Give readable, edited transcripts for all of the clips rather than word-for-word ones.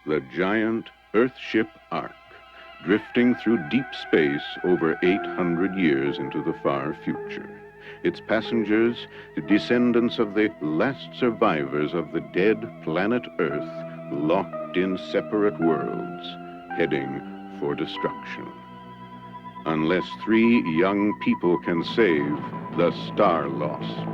the giant Earthship Ark, drifting through deep space over 800 years into the far future. Its passengers, the descendants of the last survivors of the dead planet Earth, locked in separate worlds, heading for destruction. Unless 3 young people can save the Starlost.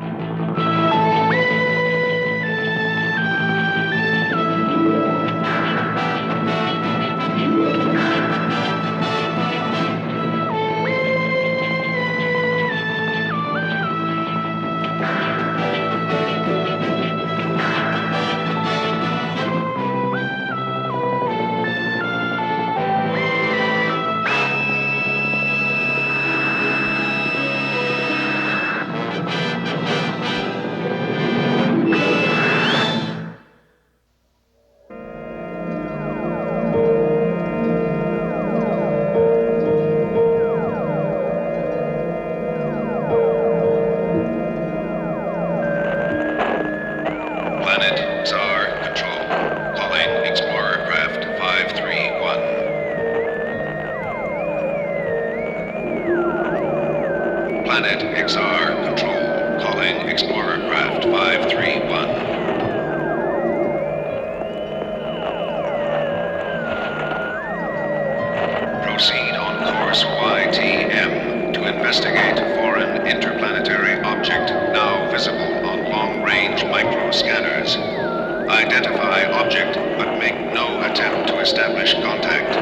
Planet XR Control, calling Explorer Craft 531. Proceed on course YTM to investigate foreign interplanetary object now visible on long-range micro-scanners. Identify object, but make no attempt to establish contact.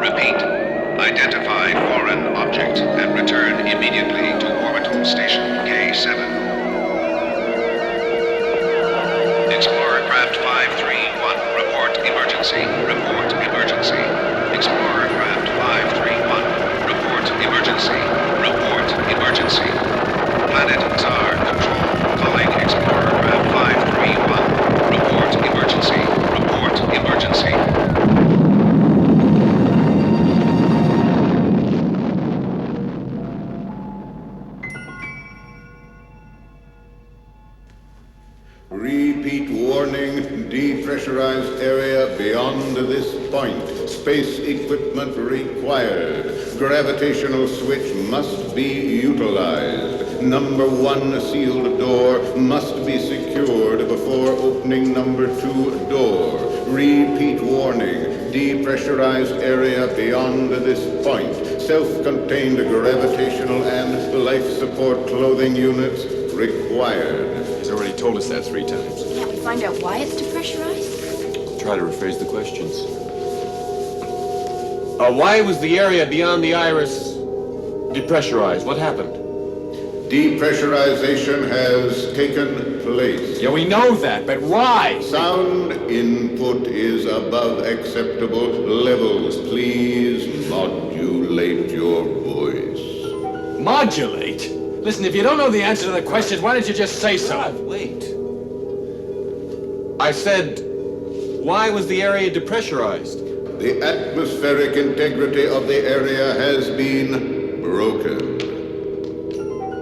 Repeat, identify foreign object and return immediately to orbital station K7. Explorer Craft 531, report emergency, report emergency. Explorer Craft 531, report emergency, report emergency. Planet Tsar Control, calling Explorer Craft 531, report emergency, report emergency. Repeat warning, depressurized area beyond this point. Space equipment required. Gravitational switch must be utilized. Number 1 sealed door must be secured before opening number 2 door. Repeat warning, depressurized area beyond this point. Self-contained gravitational and life support clothing units required. He's already told us that 3 times. Can't we find out why it's depressurized? Try to rephrase the questions. Why was the area beyond the iris depressurized? What happened? Depressurization has taken place. Yeah, we know that, but why? Sound input is above acceptable levels. Please modulate your voice. Modulate? Listen, if you don't know the answer to the questions, why don't you just say so? God, wait. I said, why was the area depressurized? The atmospheric integrity of the area has been broken.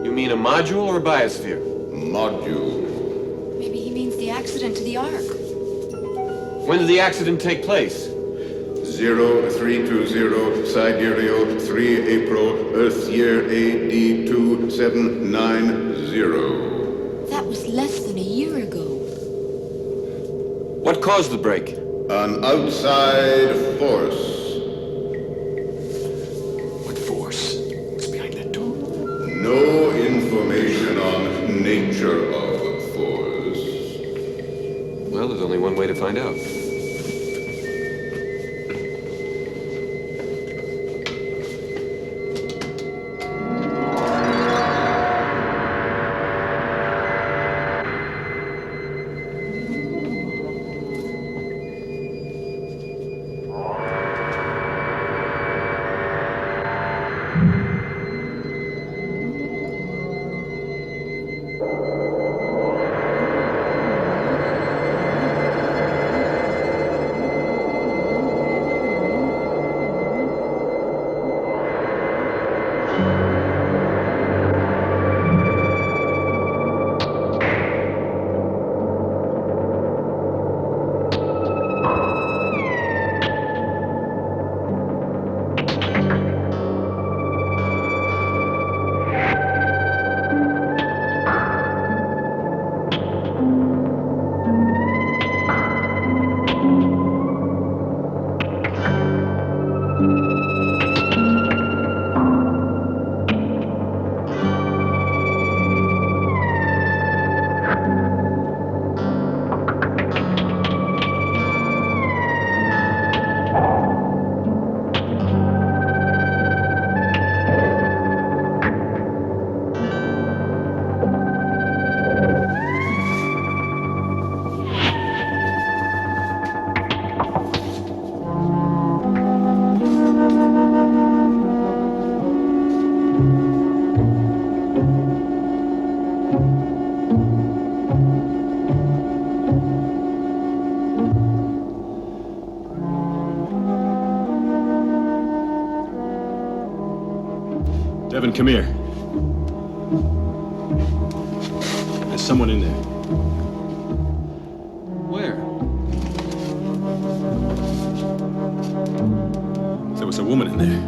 You mean a module or a biosphere? Module. Maybe he means the accident to the Ark. When did the accident take place? 0320, Sidereal 3 April, Earth year AD 2790. That was less than a year ago. What caused the break? An outside force. What force? What's behind that door? No information on nature of force. Well, there's only one way to find out. Devin, come here. There's someone in there. Where? There was a woman in there.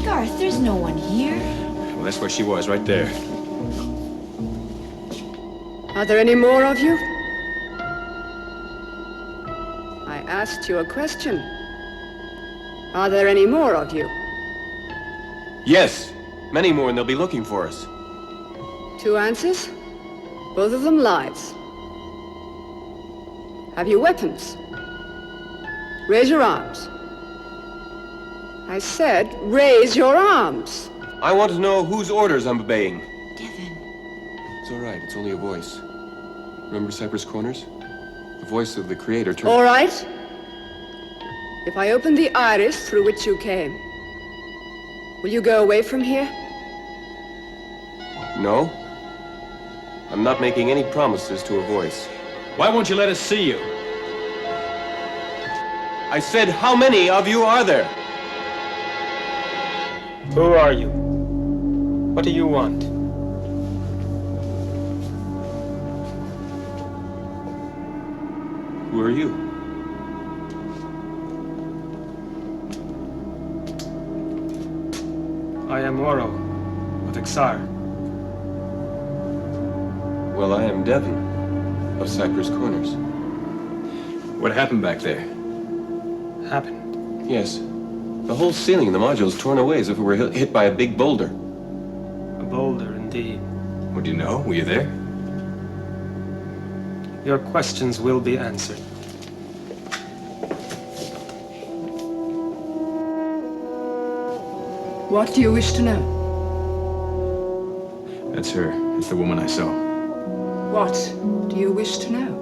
Garth, there's no one here. Well, that's where she was, right there. Are there any more of you? I asked you a question. Are there any more of you? Yes, many more, and they'll be looking for us. 2 answers, both of them lies. Have you weapons? Raise your arms. I said, raise your arms. I want to know whose orders I'm obeying. Devin. It's all right, it's only a voice. Remember Cypress Corners? The voice of the creator turned... All right. If I open the iris through which you came, will you go away from here? No. I'm not making any promises to a voice. Why won't you let us see you? I said, how many of you are there? Who are you? What do you want? Who are you? I am Oro of Ixar. Well, I am Devin of Cypress Corners. What happened back there? Happened. Yes. The whole ceiling in the module is torn away as if it were hit by a big boulder. A boulder, indeed. What do you know? Were you there? Your questions will be answered. What do you wish to know? That's her. That's the woman I saw. What do you wish to know?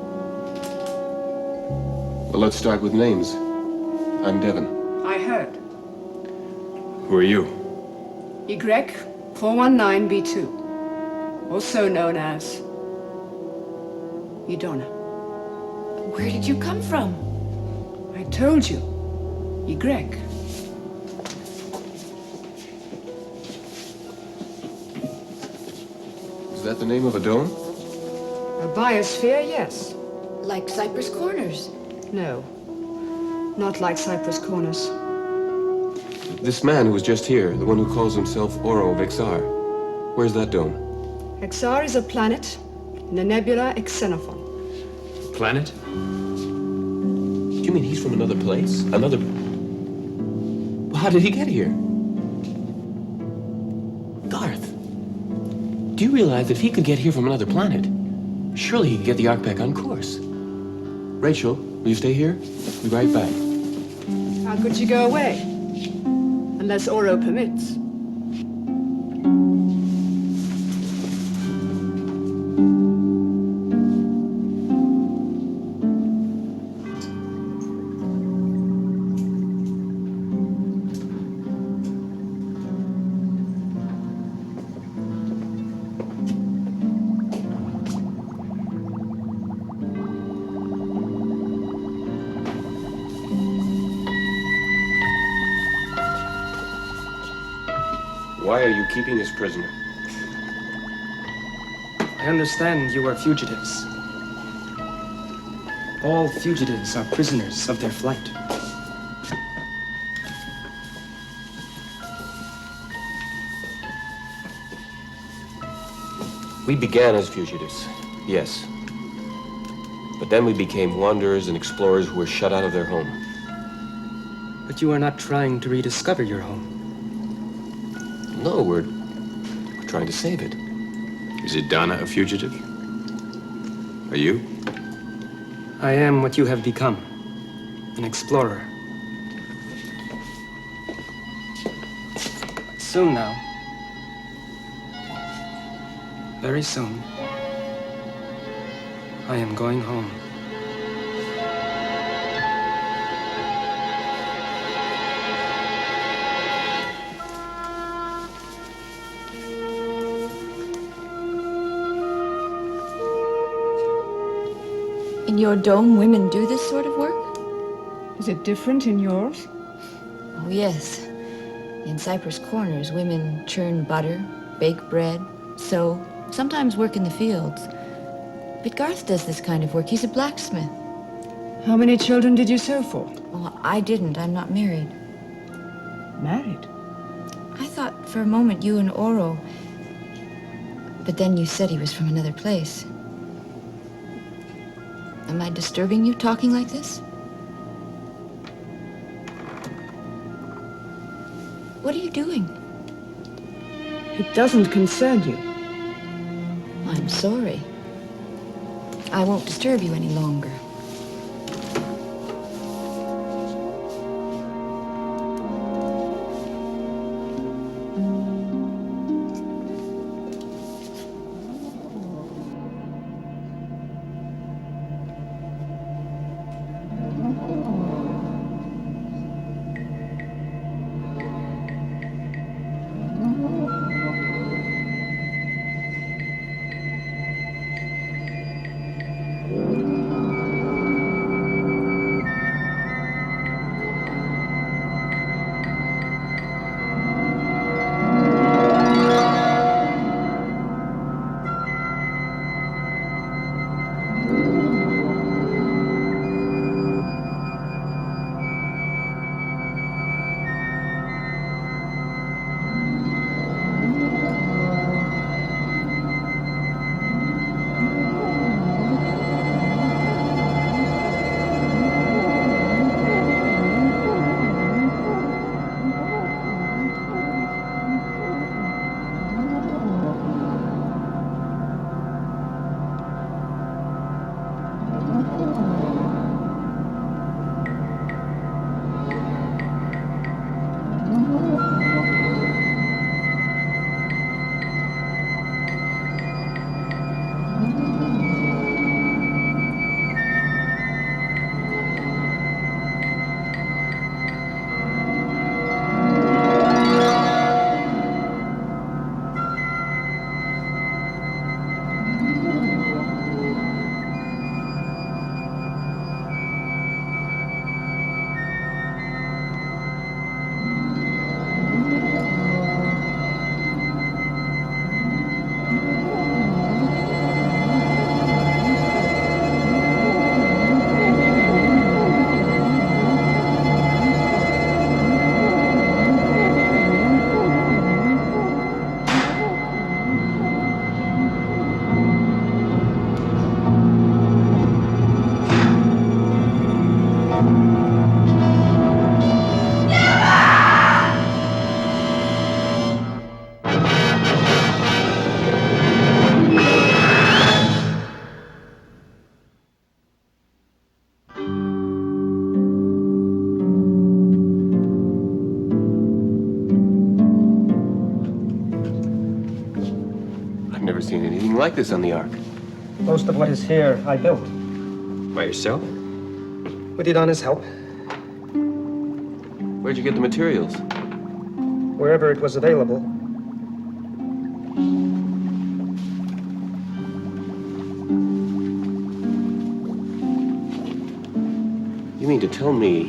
Well, let's start with names. I'm Devin. I heard. Who are you? Y419B2, also known as Idona. Where did you come from? I told you, Y. Is that the name of a dome? A biosphere, yes. Like Cypress Corners. No, not like Cypress Corners. This man who was just here, the one who calls himself Oro of Ixar. Where's that dome? Ixar is a planet in the nebula Xenophon. Planet? You mean he's from another place? Another... Well, how did he get here? Garth, do you realize if he could get here from another planet, surely he could get the Ark back on course? Rachel, will you stay here? Be right back. How could you go away? Unless Oro permits. Why are you keeping this prisoner? I understand you are fugitives. All fugitives are prisoners of their flight. We began as fugitives, yes. But then we became wanderers and explorers who were shut out of their home. But you are not trying to rediscover your home. No, we're trying to save it. Is Idana a fugitive? Are you? I am what you have become, an explorer. Soon now. Very soon. I am going home. In your dome, women do this sort of work? Is it different in yours? Oh, yes. In Cypress Corners, women churn butter, bake bread, sew, sometimes work in the fields. But Garth does this kind of work. He's a blacksmith. How many children did you sew for? Oh, I didn't. I'm not married. Married? I thought for a moment you and Oro... But then you said he was from another place. Am I disturbing you talking like this? What are you doing? It doesn't concern you. I'm sorry. I won't disturb you any longer. Never seen anything like this on the Ark. Most of what is here, I built. By yourself? With Idana's help. Where'd you get the materials? Wherever it was available. You mean to tell me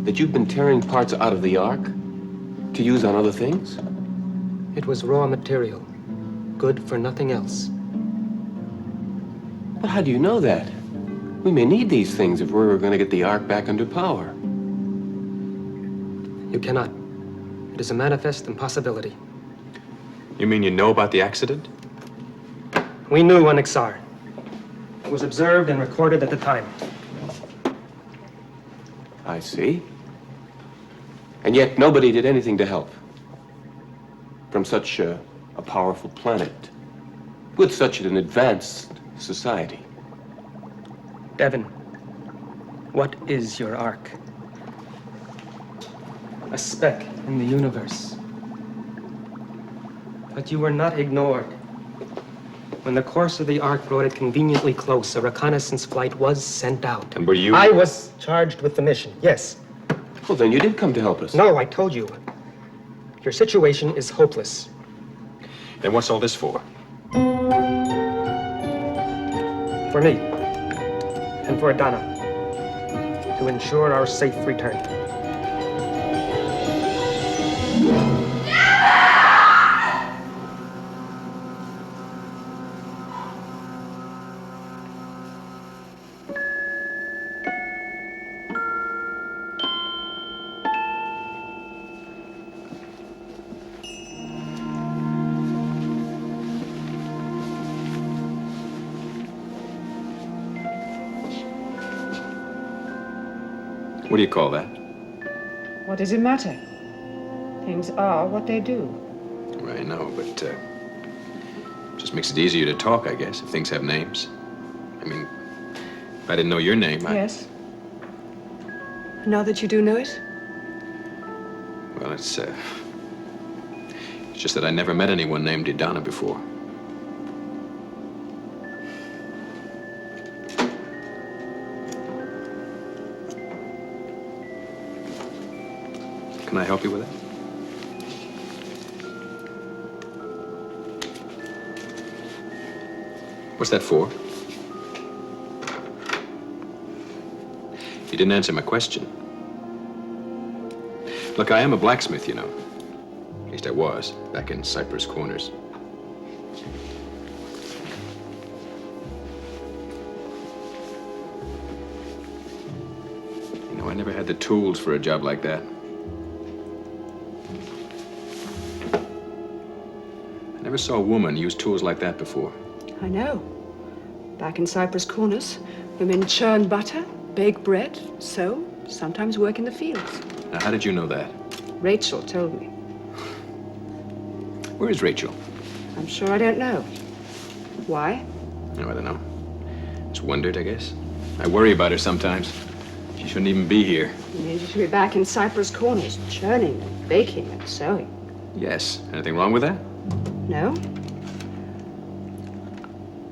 that you've been tearing parts out of the Ark to use on other things? It was raw material. Good for nothing else. But how do you know that? We may need these things if we're going to get the Ark back under power. You cannot. It is a manifest impossibility. You mean you know about the accident? We knew on Ixar. It was observed and recorded at the time. I see. And yet nobody did anything to help. From such a powerful planet, with such an advanced society. Devin, what is your Ark? A speck in the universe. But you were not ignored. When the course of the Ark brought it conveniently close, a reconnaissance flight was sent out. And were you... I was charged with the mission, yes. Well, then you did come to help us. No, I told you. Your situation is hopeless. Then what's all this for? For me. And for Idana. to ensure our safe return. What do you call that? What does it matter? Things are what they do. I know, but just makes it easier to talk, I guess, if things have names. I mean, if I didn't know your name, Yes. Now that you do know it? Well, it's just that I never met anyone named Idana before. Can I help you with it? What's that for? You didn't answer my question. Look, I am a blacksmith, you know. At least I was, back in Cypress Corners. You know, I never had the tools for a job like that. I never saw a woman use tools like that before. I know. Back in Cypress Corners, women churn butter, bake bread, sew, sometimes work in the fields. Now, how did you know that? Rachel told me. Where is Rachel? I'm sure I don't know. Why? No, I don't know. Just wondered, I guess. I worry about her sometimes. She shouldn't even be here. You mean she should be back in Cypress Corners, churning and baking and sewing? Yes. Anything wrong with that? No?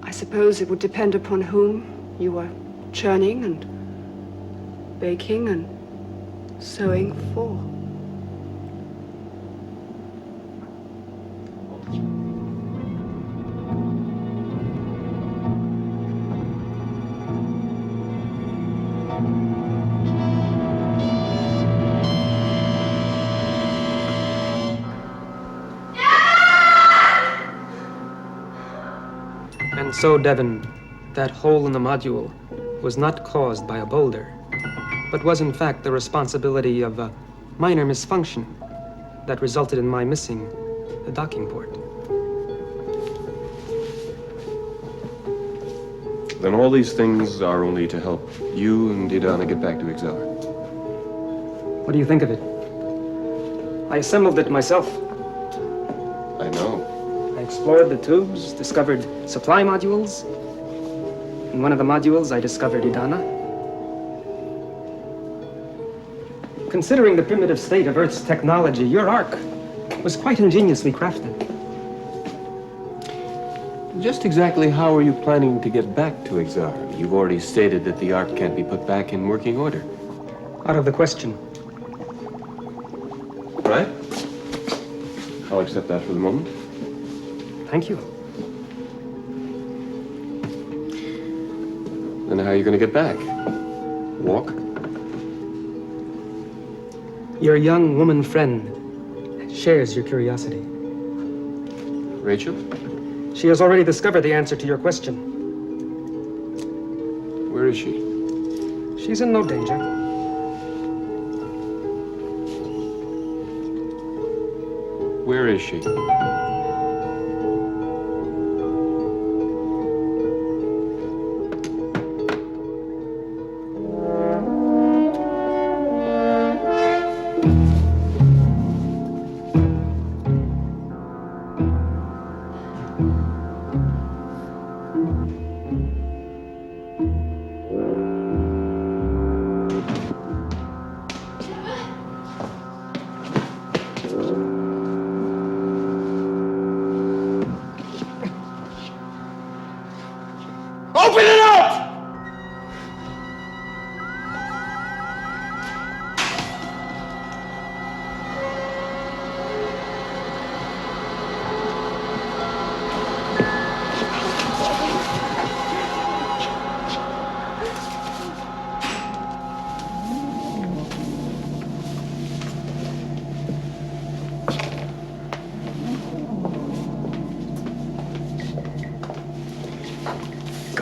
I suppose it would depend upon whom you were churning and baking and sewing for. And so, Devon, that hole in the module was not caused by a boulder, but was in fact the responsibility of a minor misfunction that resulted in my missing the docking port. Then all these things are only to help you and Idana get back to Exar. What do you think of it? I assembled it myself. I know. I explored the tubes, discovered supply modules. In one of the modules, I discovered Idana. Considering the primitive state of Earth's technology, your Ark was quite ingeniously crafted. Just exactly how are you planning to get back to Exar? You've already stated that the Ark can't be put back in working order. Out of the question. Right? I'll accept that for the moment. Thank you. Then how are you going to get back? Walk? Your young woman friend shares your curiosity. Rachel? She has already discovered the answer to your question. Where is she? She's in no danger. Where is she?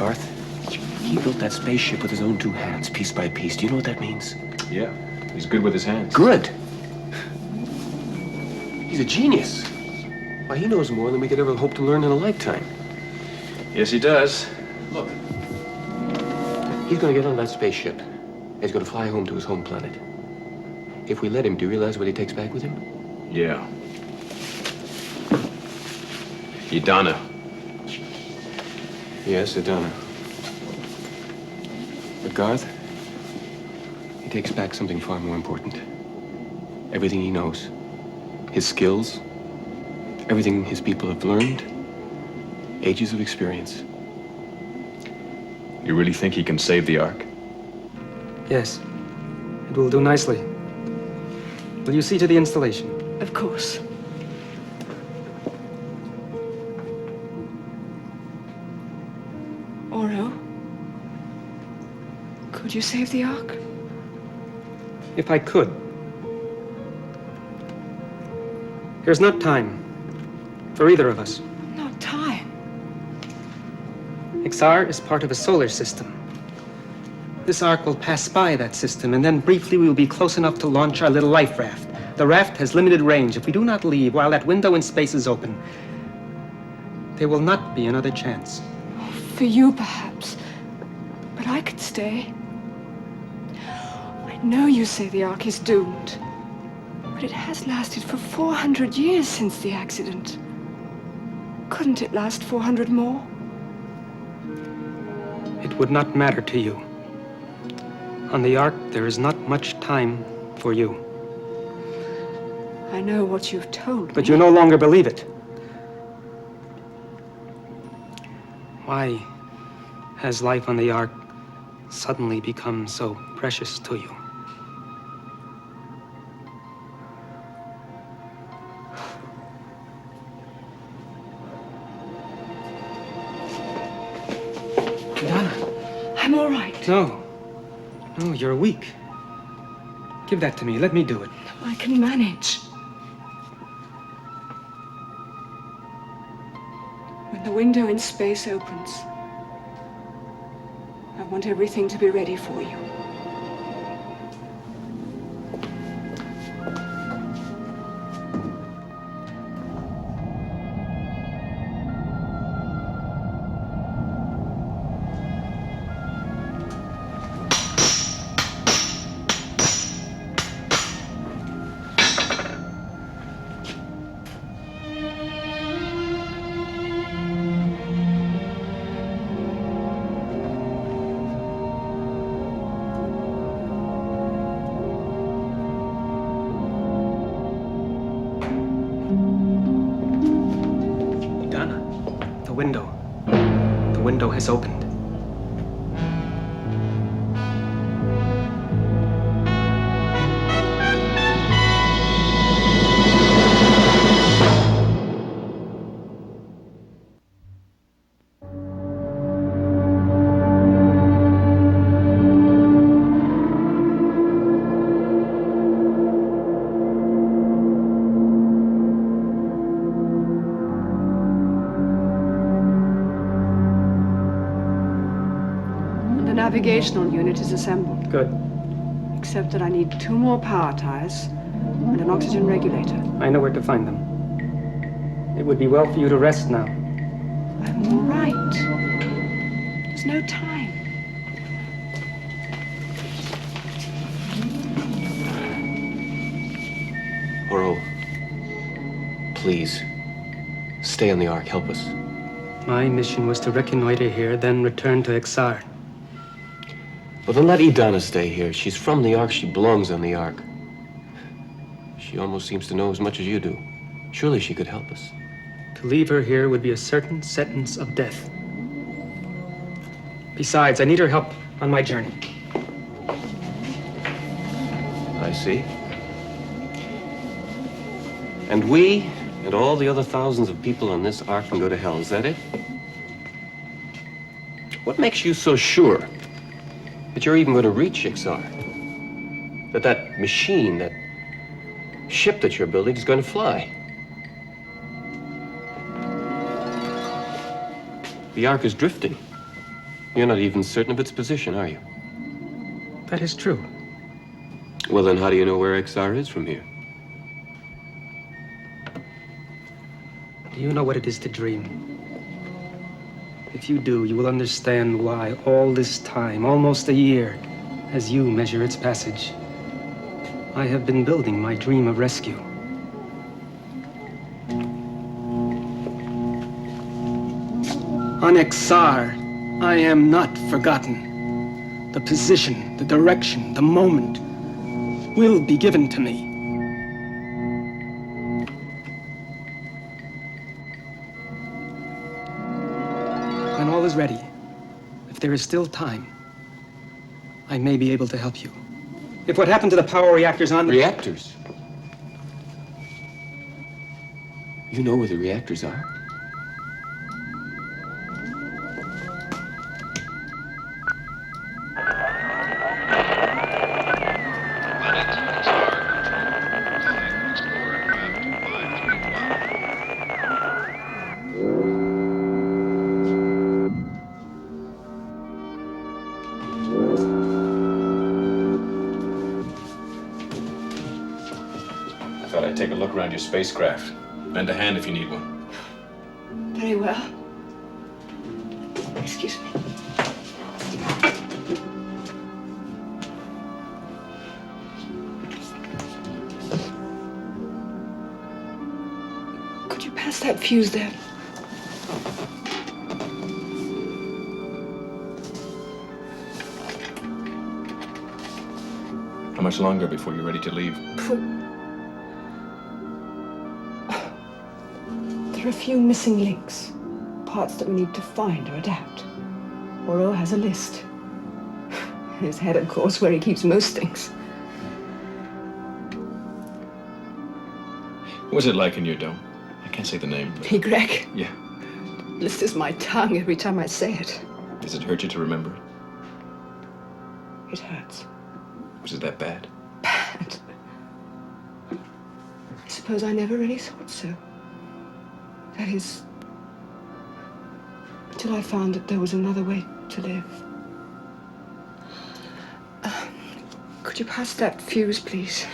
Garth, he built that spaceship with his own two hands, piece by piece. Do you know what that means? Yeah, he's good with his hands. Good. He's a genius. Why, he knows more than we could ever hope to learn in a lifetime. Yes, he does. Look. He's going to get on that spaceship. He's going to fly home to his home planet. If we let him, do you realize what he takes back with him? Yeah. Idana. Yes, Idana. But Garth, he takes back something far more important. Everything he knows. His skills. Everything his people have learned. Ages of experience. You really think he can save the Ark? Yes. It will do nicely. Will you see to the installation? Of course. Oro? Could you save the Ark? If I could. There's not time for either of us. Not time. Ixar is part of a solar system. This Ark will pass by that system, and then briefly we will be close enough to launch our little life raft. The raft has limited range. If we do not leave while that window in space is open, there will not be another chance. For you, perhaps. But I could stay. I know you say the Ark is doomed. But it has lasted for 400 years since the accident. Couldn't it last 400 more? It would not matter to you. On the Ark, there is not much time for you. I know what you've told me. But you no longer believe it. Why has life on the Ark suddenly become so precious to you? Donna. I'm all right. No. No, you're weak. Give that to me. Let me do it. I can manage. When the window in space opens, I want everything to be ready for you. The window has opened. The navigational unit is assembled. Good. Except that I need 2 more power ties and an oxygen regulator. I know where to find them. It would be well for you to rest now. I'm all right. There's no time. Oro, please, stay on the Ark. Help us. My mission was to reconnoiter here, then return to Ixar. Well, then let Idana stay here. She's from the Ark. She belongs on the Ark. She almost seems to know as much as you do. Surely she could help us. To leave her here would be a certain sentence of death. Besides, I need her help on my journey. I see. And we and all the other thousands of people on this Ark can go to hell. Is that it? What makes you so sure that you're even going to reach Ixar? That machine, that ship that you're building is going to fly? The Ark is drifting. You're not even certain of its position, are you? That is true. Well, then how do you know where XR is from here? Do you know what it is to dream? If you do, you will understand why all this time, almost a year, as you measure its passage, I have been building my dream of rescue. On XR, I am not forgotten. The position, the direction, the moment will be given to me. When all is ready, if there is still time, I may be able to help you. If what happened to the power reactors on... Reactors? You know where the reactors are? Thought I'd take a look around your spacecraft. Lend a hand if you need one. Very well. Excuse me. Could you pass that fuse there? How much longer before you're ready to leave? There are a few missing links, parts that we need to find or adapt. Oro has a list. In his head, of course, where he keeps most things. What was it like in your dome? I can't say the name. But... Hey, Greg. Yeah. List is my tongue every time I say it. Does it hurt you to remember it? It hurts. Was it that bad? Bad. I suppose I never really thought so. That is, until I found that there was another way to live. Could you pass that fuse, please?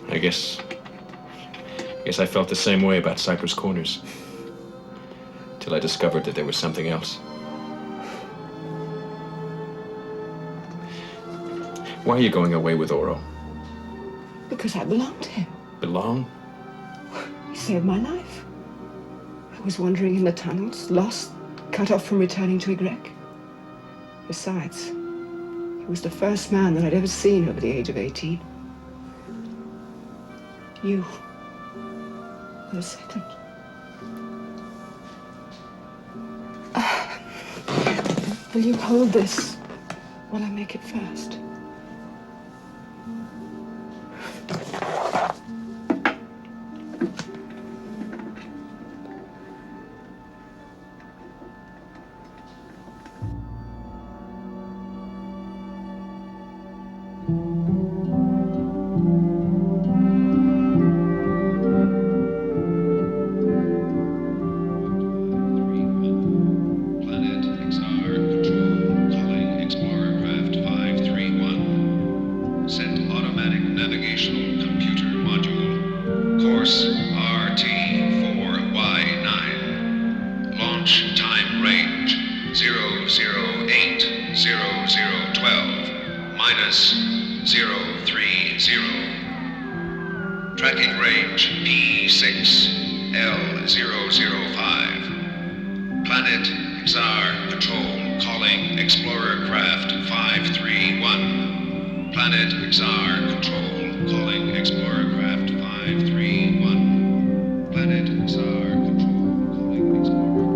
I guess I felt the same way about Cypress Corners. Till I discovered that there was something else. Why are you going away with Oro? Because I belong to him. Belong? He saved my life. I was wandering in the tunnels, lost, cut off from returning to Ygrek. Besides, he was the first man that I'd ever seen over the age of 18. You were the second. Will you hold this while I make it fast? Tracking range P6 L005. Planet XR Patrol calling Explorer Craft 531. Planet XR Control calling Explorer Craft 531. Planet XR Control calling Explorer Craft.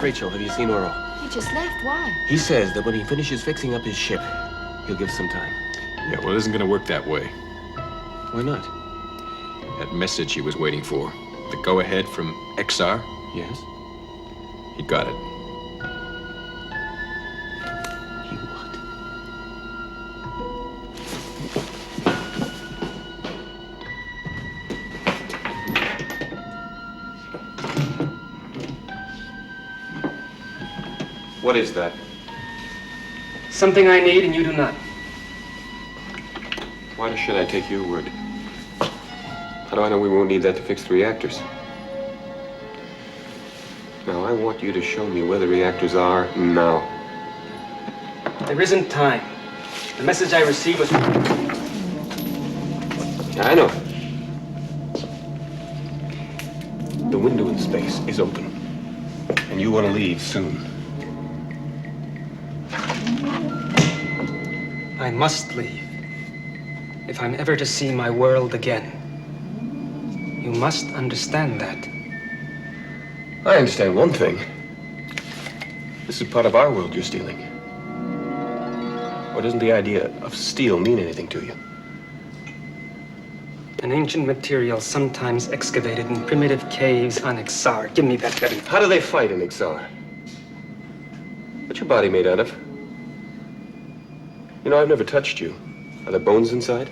Rachel, have you seen Oro? He just left. Why? He says that when he finishes fixing up his ship, he'll give some time. Yeah, well, it isn't gonna work that way. Why not? That message he was waiting for, the go-ahead from XR, Yes? he got it. He what? What is that? Something I need and you do not. Why should I take your word? How do I know we won't need that to fix the reactors? Now, I want you to show me where the reactors are now. There isn't time. The message I received was... I know. The window in space is open, and you want to leave soon. I must leave. If I'm ever to see my world again. You must understand that. I understand one thing. This is part of our world you're stealing. Or doesn't the idea of steel mean anything to you? An ancient material sometimes excavated in primitive caves on XR. Give me that weapon. How do they fight in XR? What's your body made out of? You know, I've never touched you. Are there bones inside?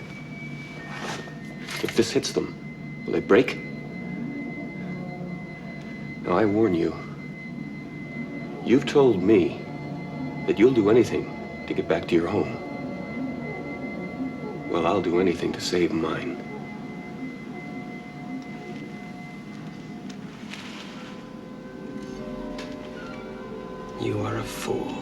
If this hits them, will they break? Now, I warn you. You've told me that you'll do anything to get back to your home. Well, I'll do anything to save mine. You are a fool.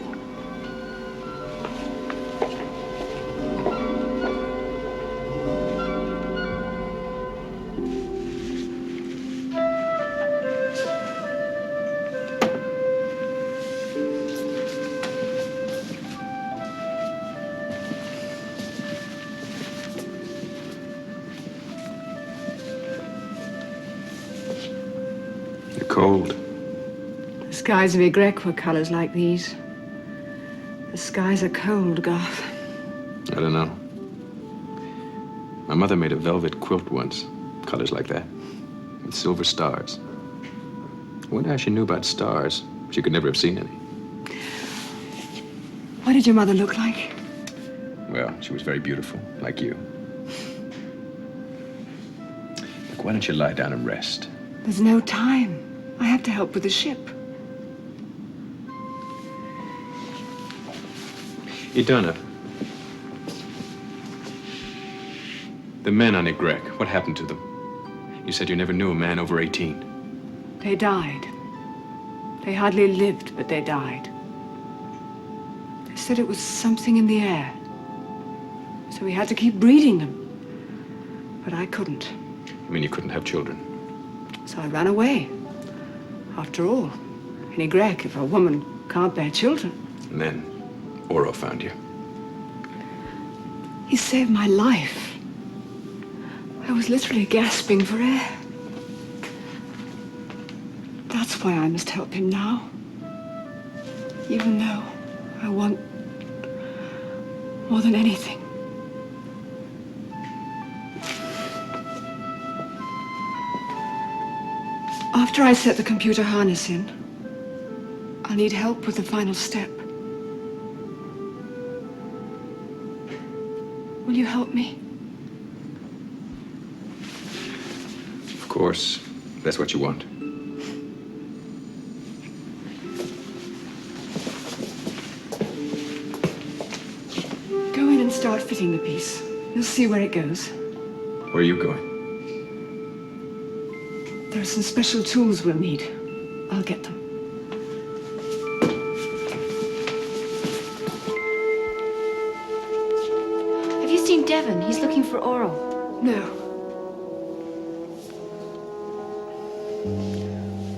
You're cold. The skies of Ygrek were colors like these. The skies are cold, Garth. I don't know. My mother made a velvet quilt once, colors like that, with silver stars. I wonder how she knew about stars. She could never have seen any. What did your mother look like? Well, she was very beautiful, like you. Look, why don't you lie down and rest? There's no time. I have to help with the ship. Idana, the men on Ygrek, what happened to them? You said you never knew a man over 18. They died. They hardly lived, but they died. They said it was something in the air. So we had to keep breeding them. But I couldn't. You mean you couldn't have children? So I ran away. After all, in Ygrek, if a woman can't bear children. And then Oro found you. He saved my life. I was literally gasping for air. That's why I must help him now. Even though I want more than anything. After I set the computer harness in, I'll need help with the final step. Will you help me? Of course, that's what you want. Go in and start fitting the piece. You'll see where it goes. Where are you going? There are some special tools we'll need. I'll get them. Have you seen Devon? He's looking for Oro. No.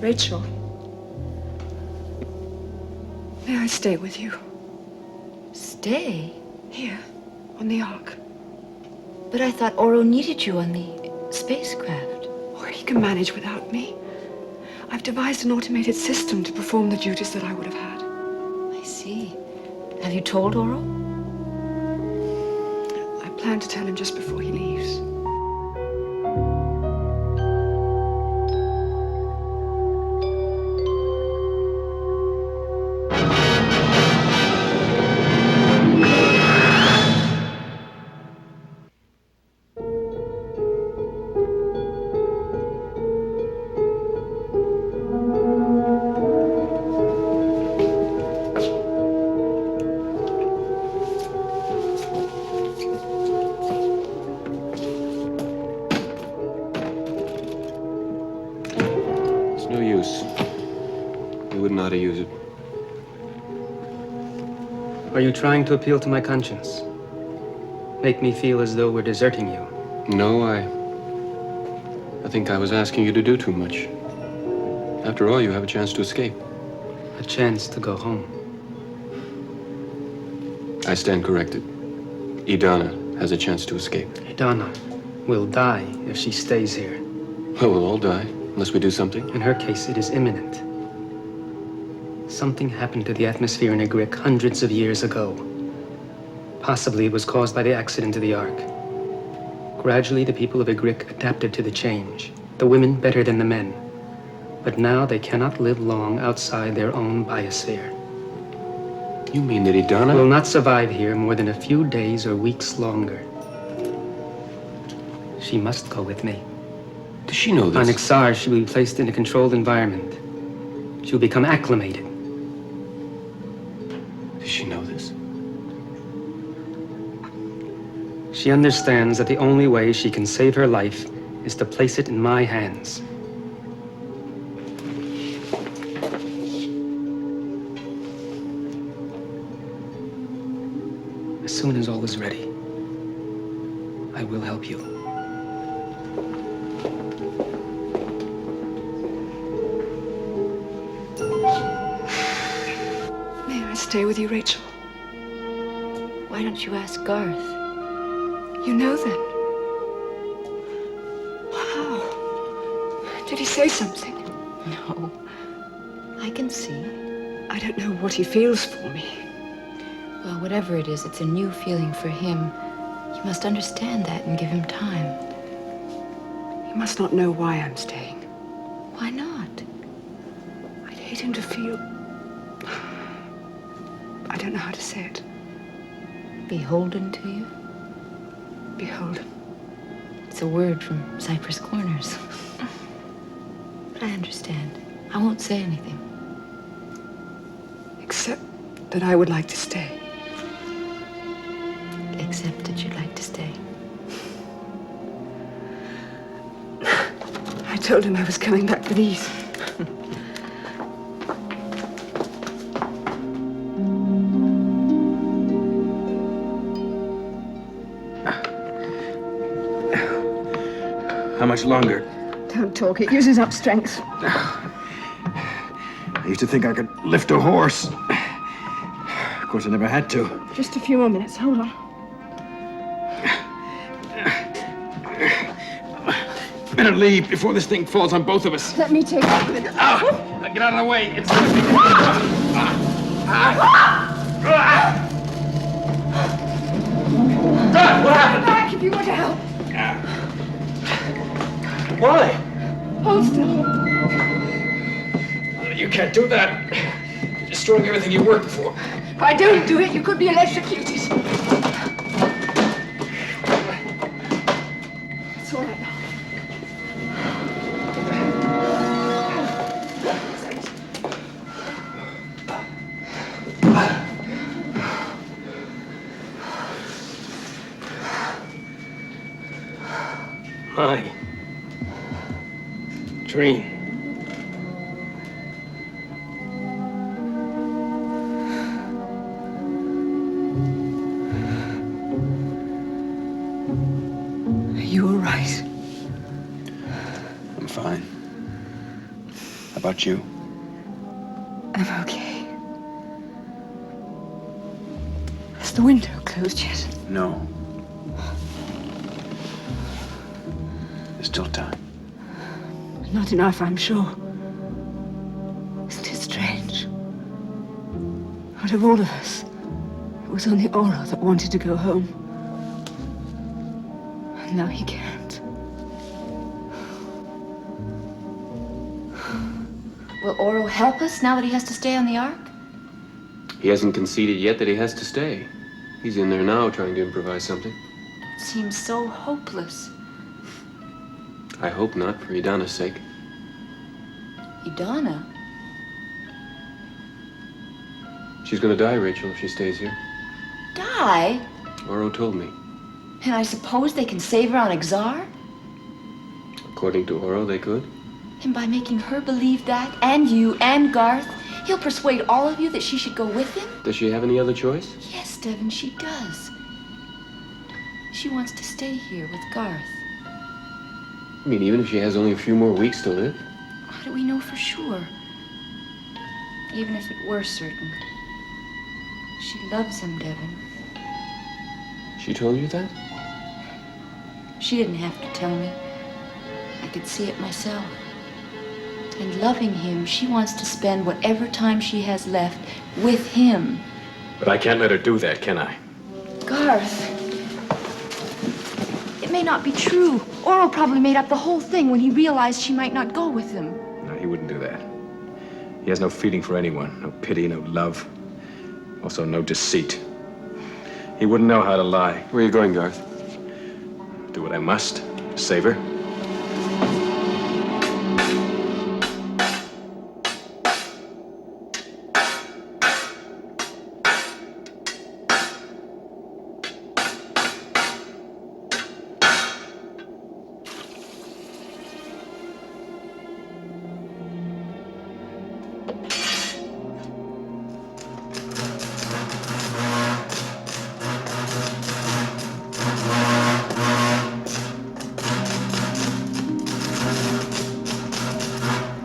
Rachel. May I stay with you? Stay? Here, on the Ark. But I thought Oro needed you on the spacecraft. Or he can manage without me. I've devised an automated system to perform the duties that I would have had. I see. Have you told Oro? I plan to tell him just before he leaves. No use. You wouldn't know how to use it. Are you trying to appeal to my conscience? Make me feel as though we're deserting you? No, I think I was asking you to do too much. After all, you have a chance to escape. A chance to go home. I stand corrected. Idana has a chance to escape. Idana will die if she stays here. Well, we'll all die, unless we do something. In her case, it is imminent. Something happened to the atmosphere in Igrik hundreds of years ago. Possibly it was caused by the accident to the Ark. Gradually, the people of Igrik adapted to the change. The women better than the men. But now they cannot live long outside their own biosphere. You mean that Idana will not survive here more than a few days or weeks longer. She must go with me. Does she know this? On Ixar, she will be placed in a controlled environment. She will become acclimated. Does she know this? She understands that the only way she can save her life is to place it in my hands. As soon as all is ready, I will help you. May I stay with you, Rachel? Why don't you ask Garth? You know then? How? Did he say something? No. I can see. I don't know what he feels for me. Well, whatever it is, it's a new feeling for him. You must understand that and give him time. He must not know why I'm staying. Why not? I'd hate him to feel... I don't know how to say it. Beholden to you? Beholden. It's a word from Cypress Corners. But I understand. I won't say anything. Except that I would like to stay. Except that you'd like to stay. I told him I was coming back for these. How much longer? Don't talk. It uses up strength. I used to think I could lift a horse. Of course, I never had to. Just a few more minutes. Hold on. Better leave before this thing falls on both of us. Let me take it. Oh, get out of the way. It's... Dad, what happened? Back if you want to help. Why? Hold still. You can't do that. You're destroying everything you worked for. If I don't do it, you could be electrocuted. It's all right now. My dream. You were right. I'm fine. How about you? I'm okay. Has the window closed yet? No. There's still time. Not enough, I'm sure. Out of all of us, it was only Oro that wanted to go home. And now he can't. Will Oro help us now that he has to stay on the Ark? He hasn't conceded yet that he has to stay. He's in there now trying to improvise something. It seems so hopeless. I hope not, for Idana's sake. Idana? She's gonna die, Rachel, if she stays here. Die? Oro told me. And I suppose they can save her on Exar? According to Oro, they could. And by making her believe that, and you, and Garth, he'll persuade all of you that she should go with him? Does she have any other choice? Yes, Devin, she does. She wants to stay here with Garth. I mean, even if she has only a few more weeks to live? How do we know for sure? Even if it were certain. She loves him, Devin. She told you that? She didn't have to tell me. I could see it myself. And loving him, she wants to spend whatever time she has left with him. But I can't let her do that, can I? Garth. It may not be true. Oro probably made up the whole thing when he realized she might not go with him. No, he wouldn't do that. He has no feeling for anyone, no pity, no love. Also, no deceit. He wouldn't know how to lie. Where are you going, Garth? Do what I must. Save her.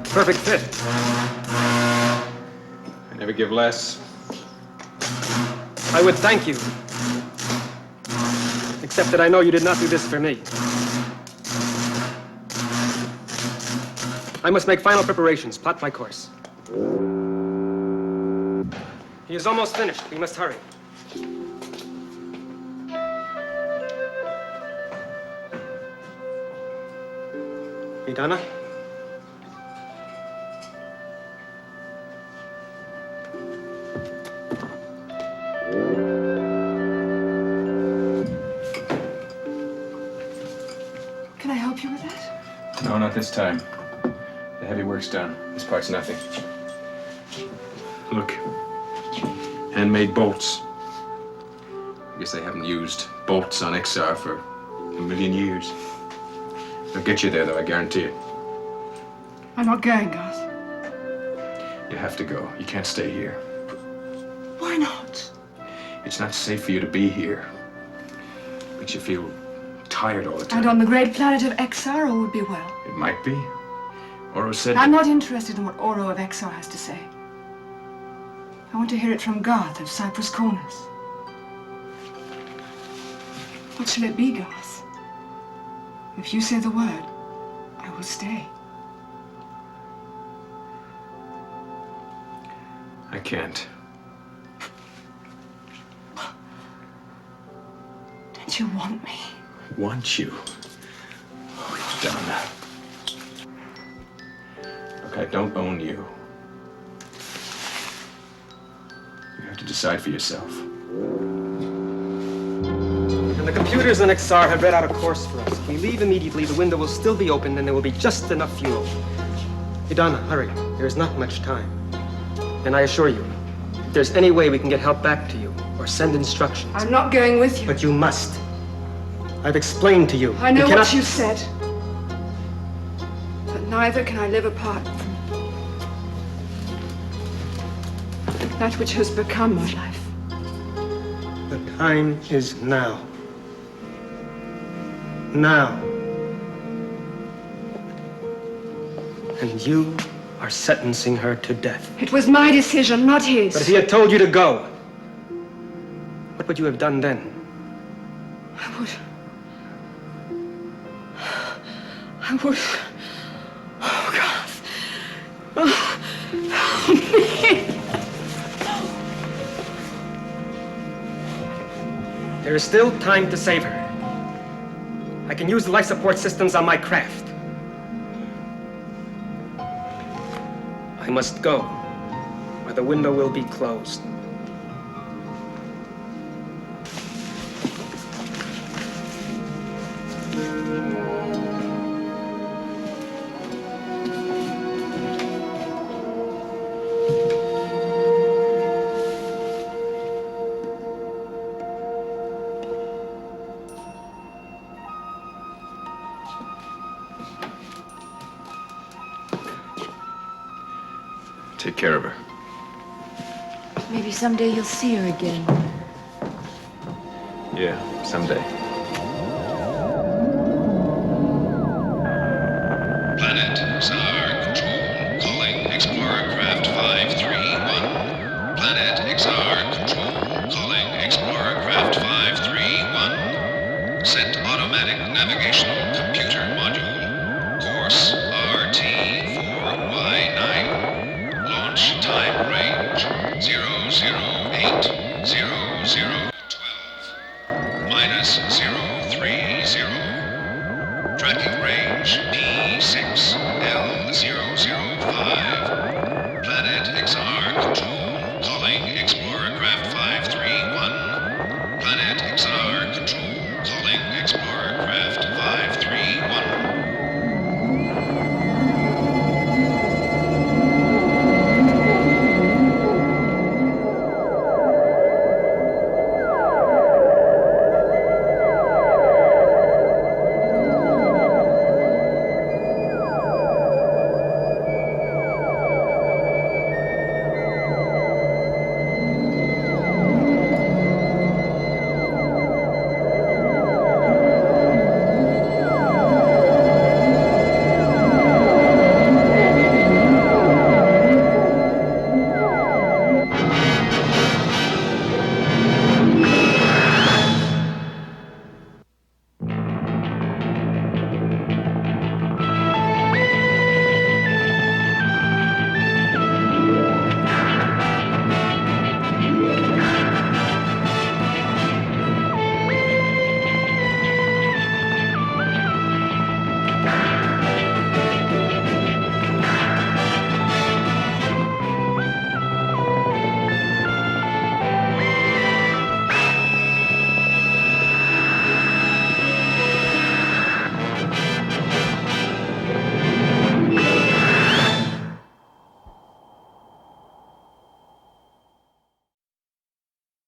Perfect fit. I never give less. I would thank you. Except that I know you did not do this for me. I must make final preparations, plot my course. He is almost finished. We must hurry. Idana? Can I help you with that? No, not this time. The heavy work's done. This part's nothing. Look. Handmade bolts. I guess they haven't used bolts on XR for a million years. They'll get you there, though, I guarantee it. I'm not going, Garth. You have to go. You can't stay here. Why not? It's not safe for you to be here. Makes you feel tired all the time. And on the great planet of Exar, all would be well. It might be. Oro said... I'm not interested in what Oro of Exar has to say. I want to hear it from Garth of Cypress Corners. What shall it be, Garth? If you say the word, I will stay. I can't. Don't you want me? Want you? Oh, Donna. Look, I don't own you. You have to decide for yourself. And the computers on XR have read out a course for us. If we leave immediately, the window will still be open and there will be just enough fuel. Idana, hurry. There is not much time. And I assure you, if there's any way we can get help back to you or send instructions... I'm not going with you. But you must. I've explained to you. I know you cannot... what you said. But neither can I live apart from that which has become my life. The time is now. Now. And you are sentencing her to death. It was my decision, not his. But if he had told you to go, what would you have done then? I would... Oh, God. Oh, help me. There is still time to save her. I can use the life support systems on my craft. I must go, or the window will be closed. Take care of her. Maybe someday you'll see her again. Yeah, someday. Planet XR Control calling Explorer Craft 531. Planet XR Control calling Explorer Craft 531. Set automatic navigational computer module. Course RT4Y9. Launch time range 0080012 minus 030. Tracking range P6L005. Planet XR Control